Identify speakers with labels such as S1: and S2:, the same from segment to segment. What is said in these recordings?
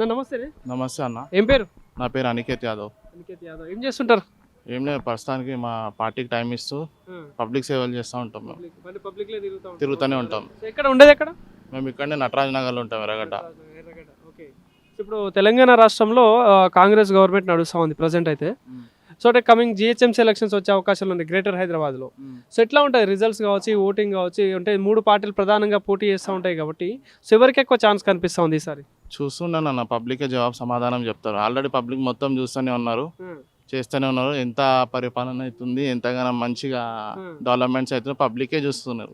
S1: అన్న నమస్తే.
S2: నమస్తే అన్న.
S1: ఏం పేరు?
S2: నా పేరు అనికేత్ యాదవ్.
S1: అనికేత్ యాదవ్. ఏం చేస్తుంటారు?
S2: ఏం లేదు, ప్రస్తుతానికి మా పార్టీకి టైం ఇస్తూ పబ్లిక్ సేవలు చేస్తూ ఉంటాం. మేము తిరుగుతూనే ఉంటాం.
S1: ఎక్కడ ఉండేది? ఎక్కడ?
S2: మేము ఇక్కడనే నటరాజ్ నగర్లో ఉంటాం, ఎర్రగడ్డ.
S1: ఓకే. ఇప్పుడు తెలంగాణ రాష్ట్రంలో కాంగ్రెస్ గవర్నమెంట్ నడుస్తూ ఉంది ప్రజెంట్ అయితే. సో అంటే కమింగ్ జిహెచ్ఎంసీ ఎలక్షన్స్ వచ్చే అవకాశాలు ఉన్నాయి గ్రేటర్ హైదరాబాద్లో. సో ఎట్లా ఉంటుంది రిజల్ట్స్ కావచ్చు, ఓటింగ్ కావచ్చు? అంటే 3 పార్టీలు ప్రధానంగా పోటీ చేస్తూ ఉంటాయి కాబట్టి సో ఎవరికి ఎక్కువ ఛాన్స్ కనిపిస్తూ ఉంది ఈసారి?
S2: చూస్తున్నాను అన్న, పబ్లికే జవాబు సమాధానం చెప్తారు. ఆల్రెడీ పబ్లిక్ మొత్తం చూస్తూనే ఉన్నారు, చేస్తూనే ఉన్నారు. ఎంత పరిపాలన అవుతుంది, ఎంతగానో మంచిగా డెవలప్మెంట్స్ అవుతుంది, పబ్లికే చూస్తున్నారు.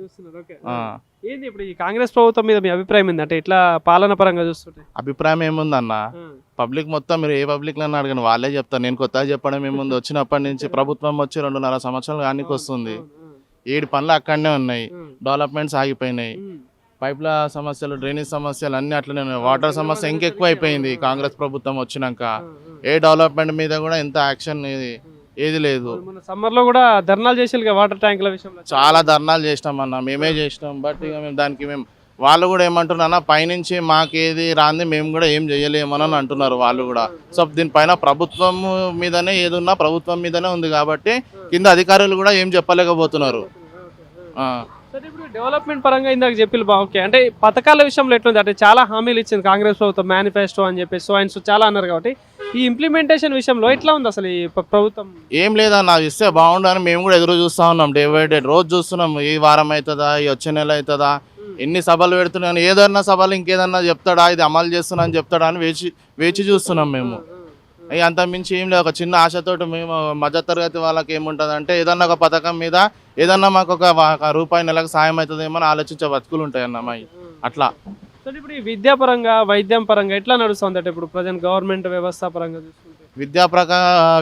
S1: ఏంది ఇప్పుడు ఈ కాంగ్రెస్ ప్రభుత్వం మీద మీ అభిప్రాయం ఏంది? అంటే ఇట్లా పాలన పరంగా చూస్తుంటే
S2: అభిప్రాయం ఏముందన్న, పబ్లిక్ మొత్తం మీరు ఏ పబ్లిక్ లో అడగండి, వాళ్ళే చెప్తారు. నేను కొత్తగా చెప్పడం ఏముంది, వచ్చినప్పటి నుంచి ప్రభుత్వం వచ్చి 2.5 సంవత్సరాలు కానీ వస్తుంది. 7 పనులు అక్కడనే ఉన్నాయి, డెవలప్మెంట్స్ ఆగిపోయినాయి. పైప్ల సమస్యలు, డ్రైనేజ్ సమస్యలు అన్ని అట్లనే ఉన్నాయి. వాటర్ సమస్య ఇంకెక్కువ అయిపోయింది కాంగ్రెస్ ప్రభుత్వం వచ్చినాక. ఏ డెవలప్మెంట్ మీద కూడా ఎంత యాక్షన్ ఏది లేదు.
S1: సమ్మర్ లో కూడా ధర్నాలు చేసి వాటర్ ట్యాంకుల విషయంలో
S2: చాలా ధర్నాలు చేసినాం అన్న, మేమే చేసినాం. బట్ ఇక మేము దానికి వాళ్ళు కూడా ఏమంటున్నా, పైనుంచి మాకేది రాంది మేము కూడా ఏం చేయలేమని అంటున్నారు వాళ్ళు కూడా. సో దీనిపైన ప్రభుత్వం మీదనే ఏదున్నా ప్రభుత్వం మీదనే ఉంది కాబట్టి కింద అధికారులు కూడా ఏం చెప్పలేకపోతున్నారు.
S1: ఇప్పుడు డెవలప్మెంట్ పరంగా ఇందాక చెప్పి ఓకే, అంటే పథకాల విషయంలో ఎట్లుంది? అంటే చాలా హామీలు ఇచ్చింది కాంగ్రెస్ ప్రభుత్వం, మేనిఫెస్టో అని చెప్పి సో అండ్ సో చాలా అన్నారు కాబట్టి ఈ ఇంప్లిమెంటేషన్ విషయంలో ఎట్లా ఉంది అసలు ఈ ప్రభుత్వం?
S2: ఏం లేదా, నాకు ఇస్తే బాగుండని మేము కూడా ఎదురు చూస్తూ ఉన్నాం. డే బై డే రోజు చూస్తున్నాం, ఈ వారం అవుతుందా, ఈ వచ్చే నెల అవుతుందా, ఎన్ని సభలు పెడుతున్నాను, ఏదన్నా సభలు ఇంకేదన్నా చెప్తాడా, ఇది అమలు చేస్తున్నా అని చెప్తాడా అని వేచి చూస్తున్నాం మేము. అవి అంత మించి ఏం లేదు. ఒక చిన్న ఆశతోటి మేము మధ్యతరగతి వాళ్ళకి ఏముంటుంది అంటే ఏదన్నా ఒక పథకం మీద ఏదన్నా మాకు ఒక రూపాయి నెలకు సాయం అవుతుందేమో అని ఆలోచించే బతుకులు ఉంటాయి అన్నమాయి అట్లా.
S1: సో ఇప్పుడు ఈ విద్యాపరంగా, వైద్యం పరంగా ఎట్లా నడుస్తుంది? అంటే ఇప్పుడు ప్రజెంట్ గవర్నమెంట్ వ్యవస్థ పరంగా చూసుకుంటే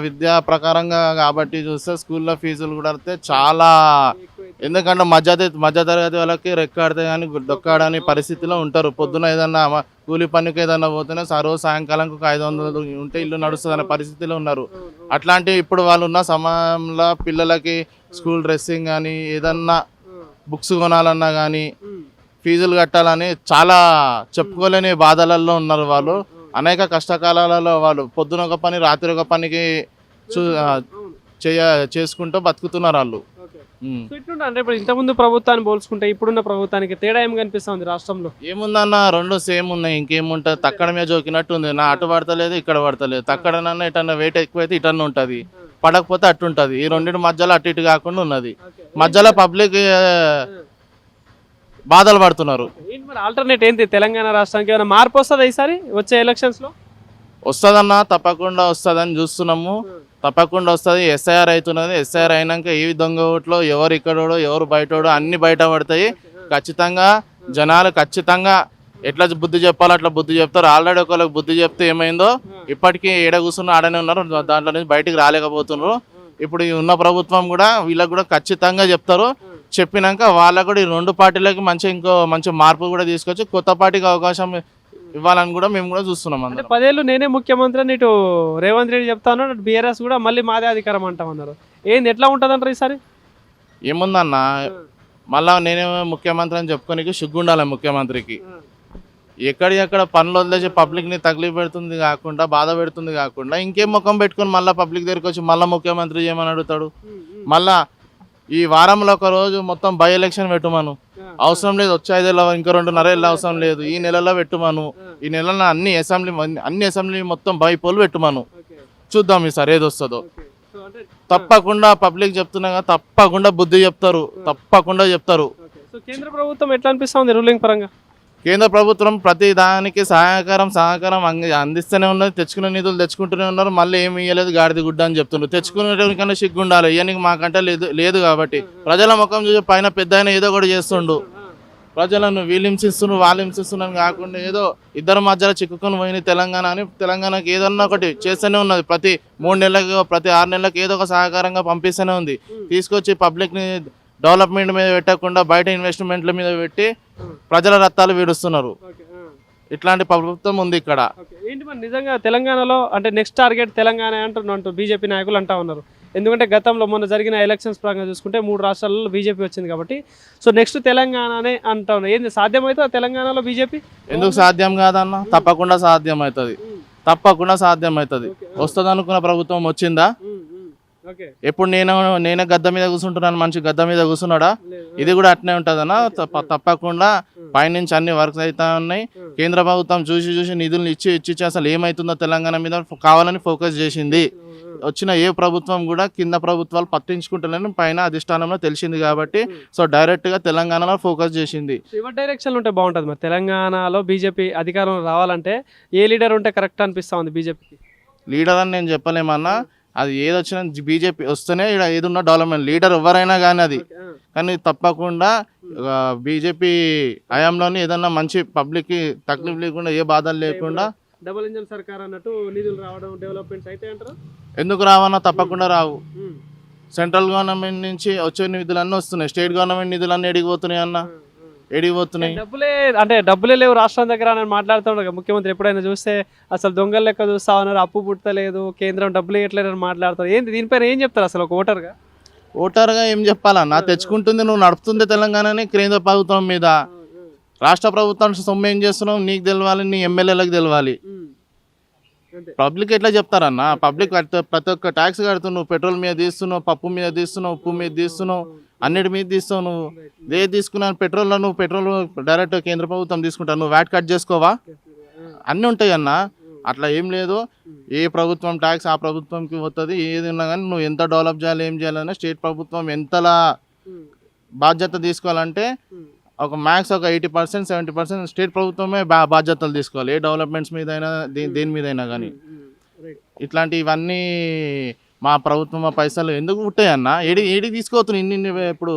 S2: విద్యా ప్రకారంగా కాబట్టి చూస్తే స్కూల్లో ఫీజులు కూడా చాలా, ఎందుకంటే మధ్యతరగతి వాళ్ళకి రెక్కాడితే కానీ దొక్కాడని పరిస్థితిలో ఉంటారు. పొద్దున ఏదన్నా కూలి పనికి ఏదన్నా పోతేనే రోజు సాయంకాలంకి 500 ఉంటే ఇల్లు నడుస్తుంది అనే పరిస్థితిలో ఉన్నారు. అట్లాంటి ఇప్పుడు వాళ్ళు ఉన్న సమయంలో పిల్లలకి స్కూల్ డ్రెస్సింగ్ కానీ ఏదన్నా బుక్స్ కొనాలన్నా కానీ ఫీజులు కట్టాలని చాలా చెప్పుకోలేని బాధలలో ఉన్నారు వాళ్ళు. అనేక కష్టకాలాలలో వాళ్ళు పొద్దున ఒక పని రాత్రి ఒక పనికి చేసుకుంటూ బతుకుతున్నారు వాళ్ళు.
S1: అంటే ఇప్పుడు ఇంతకుముందు ప్రభుత్వాన్ని పోల్చుకుంటే ఇప్పుడున్న ప్రభుత్వానికి తేడా ఏం కనిపిస్తుంది రాష్ట్రంలో?
S2: ఏముందన్న, 2 సేమ్ ఉన్నాయి, ఇంకేముంటుంది. తక్కడమే జోకినట్టు ఉంది. నా అటు పడతలేదు, ఇక్కడ పడతలేదు. తక్కడనన్నా ఇటన్నా వెయిట్ ఎక్కువైతే ఇటన్నా ఉంటుంది, పడకపోతే అట్టు ఉంటుంది. ఈ రెండింటి మధ్యలో అటు ఇటు కాకుండా ఉన్నది. మధ్యలో పబ్లిక్ బాధలు పడుతున్నారు.
S1: ఆల్టర్నేట్ ఏంటి తెలంగాణ రాష్ట్రానికి? ఏమైనా మార్పు వస్తుందా ఈసారి వచ్చే ఎలక్షన్స్ లో?
S2: వస్తుందన్నా, తప్పకుండా వస్తుందని చూస్తున్నాము. తప్పకుండా వస్తుంది. ఎస్ఐఆర్ అవుతున్నది. ఎస్ఐఆర్ అయినాక ఏ దొంగ ఓట్లో ఎవరు ఇక్కడోడో ఎవరు బయటోడో అన్ని బయట పడతాయి. ఖచ్చితంగా జనాలు ఖచ్చితంగా ఎట్లా బుద్ధి చెప్పాలో అట్లా బుద్ధి చెప్తారు. ఆల్రెడీ ఒకళ్ళకి బుద్ధి చెప్తే ఏమైందో ఇప్పటికీ ఏడ కూర్చున్న ఆడనే ఉన్నారు, దాంట్లో నుంచి బయటికి రాలేకపోతున్నారు. ఇప్పుడు ఉన్న ప్రభుత్వం కూడా వీళ్ళకి కూడా ఖచ్చితంగా చెప్తారు. చెప్పినాక వాళ్ళకు కూడా ఈ 2 పార్టీలకి మంచి మార్పు కూడా తీసుకొచ్చి కొత్త పార్టీకి అవకాశం ఇవ్వాలని కూడా మేము కూడా చూస్తున్నాం.
S1: అంటే 10 ఏళ్ళు నేనే ముఖ్యమంత్రి అని ఇటు రేవంత్ రెడ్డి చెప్తాను, బీఆర్ఎస్ కూడా మళ్ళీ మాదే అధికారం అంటామన్నారు. ఏంది ఎట్లా ఉంటుంది అంటారు ఈసారి?
S2: ఏముందన్న, మళ్ళా నేనే ముఖ్యమంత్రి అని చెప్పుకోనికి సిగ్గుండాలి ముఖ్యమంత్రికి. ఎక్కడ పనులు వదిలేసి పబ్లిక్ని తగిలి పెడుతుంది కాకుండా, బాధ పెడుతుంది కాకుండా ఇంకేం ముఖం పెట్టుకుని మళ్ళీ పబ్లిక్ దగ్గరికి వచ్చి మళ్ళీ ముఖ్యమంత్రి చేయమని అడుగుతాడు. మళ్ళా ఈ వారంలో ఒక రోజు మొత్తం బై ఎలక్షన్ పెట్టుమాను, అవసరం లేదు. వచ్చే 5 ఏళ్ళ ఇంకో 2.5 ఏళ్ళ అవసరం లేదు. ఈ నెలలో పెట్టుమాను. ఈ నెలలో అన్ని అసెంబ్లీ మొత్తం బై పోలు పెట్టుమాను. చూద్దాం ఈసారి ఏది వస్తుందో. తప్పకుండా పబ్లిక్ చెప్తున్నా, తప్పకుండా బుద్ధి చెప్తారు, తప్పకుండా చెప్తారు.
S1: కేంద్ర ప్రభుత్వం ఎట్లా అనిపిస్తుంది రూలింగ్ పరంగా?
S2: కేంద్ర ప్రభుత్వం ప్రతి దానికి సహకారం అందిస్తూనే ఉన్నది. తెచ్చుకునే నిధులు తెచ్చుకుంటూనే ఉన్నారు. మళ్ళీ ఏమి ఇవ్వలేదు, గాడిది గుడ్డ అని చెప్తున్నారు. తెచ్చుకునేకన్నా సిగ్గుండాలి. ఇవన్నీ మాకంటే లేదు కాబట్టి ప్రజల ముఖం చూసి పైన పెద్ద ఏదో కూడా చేస్తుండు. ప్రజలను వీళ్ళు హింసిస్తున్నారు, వాళ్ళు హింసిస్తున్నారు కాకుండా ఏదో ఇద్దరు మధ్యలో చిక్కుకొని పోయిన తెలంగాణకి ఏదన్నా ఒకటి చేస్తూనే ఉన్నది. ప్రతి 3 నెలలకు ప్రతి 6 నెలలకు ఏదో ఒక సహకారంగా పంపిస్తూనే ఉంది. తీసుకొచ్చి పబ్లిక్ని డెవలప్మెంట్ మీద పెట్టకుండా బయట ఇన్వెస్ట్మెంట్ల మీద పెట్టి ప్రజల రక్తాలు వీడుస్తున్నారు. ఇట్లాంటి ప్రభుత్వం ఉంది ఇక్కడ.
S1: ఏంటి మరి నిజంగా తెలంగాణలో అంటే నెక్స్ట్ టార్గెట్ తెలంగాణ అంటున్నారు బీజేపీ నాయకులు అంటా ఉన్నారు. ఎందుకంటే గతంలో మొన్న జరిగిన ఎలక్షన్స్ పరంగా చూసుకుంటే 3 రాష్ట్రాలలో బీజేపీ వచ్చింది కాబట్టి సో నెక్స్ట్ తెలంగాణనే అంటా ఉన్నా. ఏంది సాధ్యమవుతుందా తెలంగాణలో బీజేపీ?
S2: ఎందుకు సాధ్యం కాదన్న? తప్పకుండా సాధ్యం అవుతుంది, తప్పకుండా సాధ్యం అవుతుంది. వస్తుంది అనుకున్న ప్రభుత్వం వచ్చిందా? ఎప్పుడు నేనే గద్ద మీద కూర్చుంటున్నాను, మనిషి గద్ద మీద కూర్చున్నాడా? ఇది కూడా అట్నే ఉంటుందన్న. తప్పకుండా పైనుంచి అన్ని వర్క్స్ అవుతా ఉన్నాయి. కేంద్ర ప్రభుత్వం చూసి నిధులు ఇచ్చి అసలు ఏమవుతుందో తెలంగాణ మీద కావాలని ఫోకస్ చేసింది. వచ్చిన ఏ ప్రభుత్వం కూడా కింద ప్రభుత్వాలు పట్టించుకుంటలేని పైన అధిష్టానంలో తెలిసింది కాబట్టి సో డైరెక్ట్గా తెలంగాణలో ఫోకస్ చేసింది.
S1: ఎవరి డైరెక్షన్ ఉంటే బాగుంటుంది మరి తెలంగాణలో బీజేపీ అధికారంలో రావాలంటే? ఏ లీడర్ ఉంటే కరెక్ట్ అనిపిస్తా ఉంది బీజేపీకి?
S2: లీడర్ అని నేను చెప్పలేమన్నా, అది ఏది వచ్చినా బీజేపీ వస్తేనే ఇక్కడ ఏదున్నా డెవలప్మెంట్. లీడర్ ఎవరైనా కానీ అది కానీ తప్పకుండా బీజేపీ హయాంలోని ఏదన్నా మంచి పబ్లిక్కి తక్లీఫ్ లేకుండా ఏ బాధలు లేకుండా
S1: డబుల్ ఇంజన్ సర్కార్ అన్నట్టు నిధులు రావడం డెవలప్మెంట్స్ అయితే అంటారు.
S2: ఎందుకు రావన్నా? తప్పకుండా రావు. సెంట్రల్ గవర్నమెంట్ నుంచి వచ్చే నిధులన్నీ వస్తున్నాయి, స్టేట్ గవర్నమెంట్ నిధులన్నీ ఎడిగిపోతున్నాయి అన్న, ఎడిగిపోతున్నాయి.
S1: డబ్బులే లేవు రాష్ట్రం దగ్గర అని మాట్లాడుతున్నాడు ముఖ్యమంత్రి. ఎప్పుడైనా చూస్తే అసలు దొంగలు లెక్క చూస్తా ఉన్నారు, అప్పు పుట్టలేదు, కేంద్రం డబ్బులు ఇవ్వట్లేదు అని మాట్లాడతారు. ఏంది దీనిపైన ఏం చెప్తారు అసలు ఒక ఓటర్గా ఏం చెప్పాలన్నా? తెచ్చుకుంటుంది నువ్వు, నడుపుతుంది తెలంగాణని కేంద్ర ప్రభుత్వం మీద. రాష్ట్ర ప్రభుత్వం సొమ్ము ఏం చేస్తున్నావు నీకు తెలవాలి, నీ ఎమ్మెల్యేలకు తెలవాలి. పబ్లిక్ ఎట్లా చెప్తారన్న? పబ్లిక్ ప్రతి ఒక్క ట్యాక్స్ కడుతున్నావు, పెట్రోల్ మీద తీస్తున్నావు, పప్పు మీద తీస్తున్నావు, ఉప్పు మీద తీస్తున్నావు, అన్నిటి మీద తీస్తావు. నువ్వు ఏది తీసుకున్నావు? పెట్రోల్లో నువ్వు పెట్రోల్ డైరెక్ట్ కేంద్ర ప్రభుత్వం తీసుకుంటావు, నువ్వు వ్యాట్ కట్ చేసుకోవా? అన్నీ ఉంటాయి అన్న. అట్లా ఏం లేదు, ఏ ప్రభుత్వం ట్యాక్స్ ఆ ప్రభుత్వంకి పోతుంది. ఏది ఉన్నా కానీ నువ్వు ఎంత డెవలప్ చేయాలి ఏం చేయాలన్నా స్టేట్ ప్రభుత్వం ఎంతలా బాధ్యత తీసుకోవాలంటే ఒక మ్యాక్స్ ఒక 80% 70% స్టేట్ ప్రభుత్వమే బాధ్యతలు తీసుకోవాలి, ఏ డెవలప్మెంట్స్ మీద అయినా దేని మీద అయినా కానీ. ఇట్లాంటివన్నీ మా ప్రభుత్వం పైసలు ఎందుకు పుట్టాయన్న? ఏడి తీసుకోవచ్చు ఇన్ని. ఇప్పుడు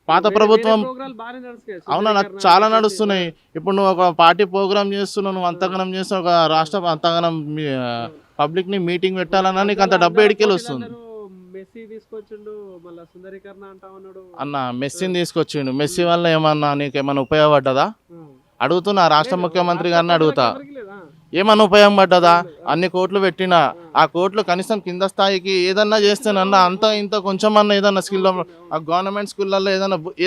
S1: పాత ప్రభుత్వం అవునా నాకు చాలా నడుస్తున్నాయి. ఇప్పుడు నువ్వు ఒక పార్టీ ప్రోగ్రామ్ చేస్తున్నావు, నువ్వు అంతగనం చేస్తున్నావు, ఒక రాష్ట్ర అంతగనం పబ్లిక్ని మీటింగ్ పెట్టాలన్నా నీకు అంత డబ్బు ఎడికెళ్ళి వస్తుంది. అన్న మెస్సీని తీసుకొచ్చిండు, మెస్సీ వల్ల ఏమన్నా నీకు ఏమన్నా ఉపయోగపడ్డదా? అడుగుతున్నా, రాష్ట్ర ముఖ్యమంత్రి గారిని అడుగుతా, ఏమన్నా ఉపయోగం పడ్డదా? అన్ని కోట్లు పెట్టినా ఆ కోట్లు కనీసం కింద స్థాయికి ఏదన్నా చేస్తేనన్నా అంత ఇంత కొంచెం అన్న ఏదన్నా స్కిల్ ఆ గవర్నమెంట్ స్కూళ్ళల్లో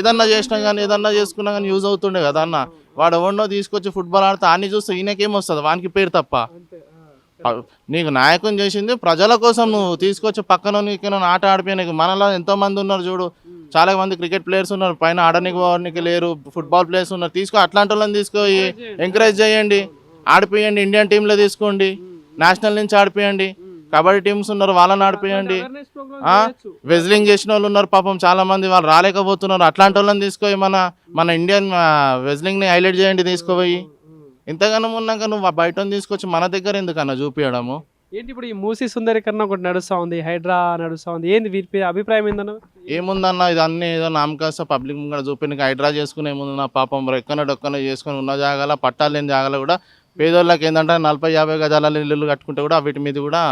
S1: ఏదన్నా చేసినా కానీ ఏదన్నా చేసుకున్నా కానీ యూజ్ అవుతుండే కదా అన్న. వాడు ఎవరినో తీసుకొచ్చి ఫుట్బాల్ ఆడితే అన్ని చూస్తే ఈయనకేమొస్తుంది, వానికి పేరు తప్ప. నీకు నాయకం చేసింది ప్రజల కోసం, నువ్వు తీసుకొచ్చి పక్కన నీకు ఆట ఆడిపోయినా. మనలో ఎంతో మంది ఉన్నారు చూడు, చాలా మంది క్రికెట్ ప్లేయర్స్ ఉన్నారు, పైన ఆడడానికి లేరు, ఫుట్బాల్ ప్లేయర్స్ ఉన్నారు. అట్లాంటి వాళ్ళని తీసుకొని ఎంకరేజ్ చేయండి, ఆడిపోయండి. ఇండియన్ టీంలో తీసుకోండి, నేషనల్ నుంచి ఆడిపోయండి. కబడ్డీ టీమ్స్ ఉన్నారు, వాళ్ళని ఆడిపోయండి. వెజ్లింగ్ చేసిన వాళ్ళు ఉన్నారు పాపం చాలా మంది, వాళ్ళు రాలేకపోతున్నారు. అట్లాంటి వాళ్ళని తీసుకొని మన ఇండియన్ వెజ్లింగ్ని హైలైట్ చేయండి తీసుకుపోయి. ఇంతగానో ఉన్నాక నువ్వు బయట తీసుకొచ్చి మన దగ్గర ఎందుకన్నా చూపించడము? ఏంటి ఇప్పుడు ఈ మూసీ సుందరీకరణ ఒకటి నడుస్తూ ఉంది, హైడ్రా నడుస్తూ ఉంది, ఏంది వీటి అభిప్రాయం ఏందన్న?
S2: ఏముందన్న, ఇది అన్నీ ఏదో నామకాస్త పబ్లిక్ ముంగడ చూపి హైడ్రా చేసుకుని ఏముందన్న? పాపం రెక్కన చేసుకుని ఉన్న జాగాల పట్టాలు లేని జాగాలో కూడా పేదోళ్ళకి ఏంటంటే 40-50 గజాల ఇల్లు కట్టుకుంటే కూడా వీటి మీద కూడా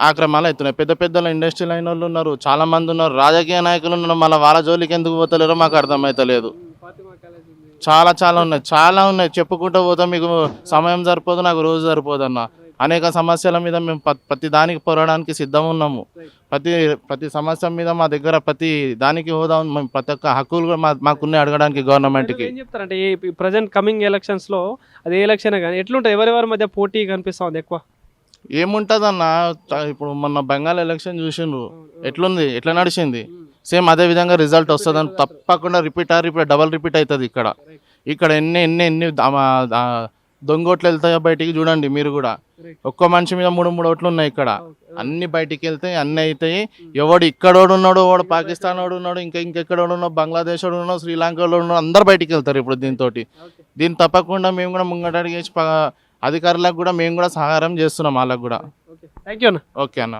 S2: ఆక్రమణలు అవుతున్నాయి. పెద్ద ఇండస్ట్రీ లైన్ వాళ్ళు ఉన్నారు, చాలా మంది ఉన్నారు, రాజకీయ నాయకులు ఉన్నారు. మళ్ళీ వాళ్ళ జోలికి ఎందుకు పోతలేరో మాకు అర్థమవుతలేదు. చాలా ఉన్నాయి చెప్పుకుంటూ పోతా, మీకు సమయం సరిపోదు, నాకు రోజు సరిపోదు అన్న. అనేక సమస్యల మీద మేము ప్రతి దానికి పోరాడడానికి సిద్ధం ఉన్నాము. ప్రతి సమస్య మీద మా దగ్గర ప్రతి దానికి హోదా, ప్రతి ఒక్క హక్కులు కూడా మాకున్నాయి అడగడానికి గవర్నమెంట్కి.
S1: ఏం చెప్తారంటే ఈ ప్రజెంట్ కమింగ్ ఎలక్షన్స్లో అది ఎలక్షన్ కానీ ఎట్లుంటుంది, ఎవరెవరి మధ్య పోటీ కనిపిస్తుంది ఎక్కువ?
S2: ఏముంటుందన్న, ఇప్పుడు మొన్న బెంగాల్ ఎలక్షన్ చూసిండ్రు, ఎట్లా నడిచింది. సేమ్ అదే విధంగా రిజల్ట్ వస్తుందని తప్పకుండా డబల్ రిపీట్ అవుతుంది. ఇక్కడ ఎన్ని దొంగోట్లు వెళ్తాయో బయటికి చూడండి మీరు కూడా. ఒక్క మనిషి మీద 3 ఓట్లు ఉన్నాయి ఇక్కడ. అన్ని బయటికి వెళ్తాయి, అన్ని అవుతాయి. ఎవడు ఇక్కడోడు ఉన్నాడు, వాడు పాకిస్తాన్ వాడు ఉన్నాడు, ఇంకెక్కడోడు ఉన్నాడు, బంగ్లాదేశ్ వాడు ఉన్నాడు, శ్రీలంకలో ఉన్నాడు, అందరు బయటికి వెళ్తారు ఇప్పుడు దీన్ని తప్పకుండా మేము కూడా ముంగట అడిగేసి అధికారులకు కూడా మేము కూడా సహాయం చేస్తున్నాం వాళ్ళకు కూడా.
S1: థ్యాంక్ యూ అన్న.
S2: ఓకే అన్న.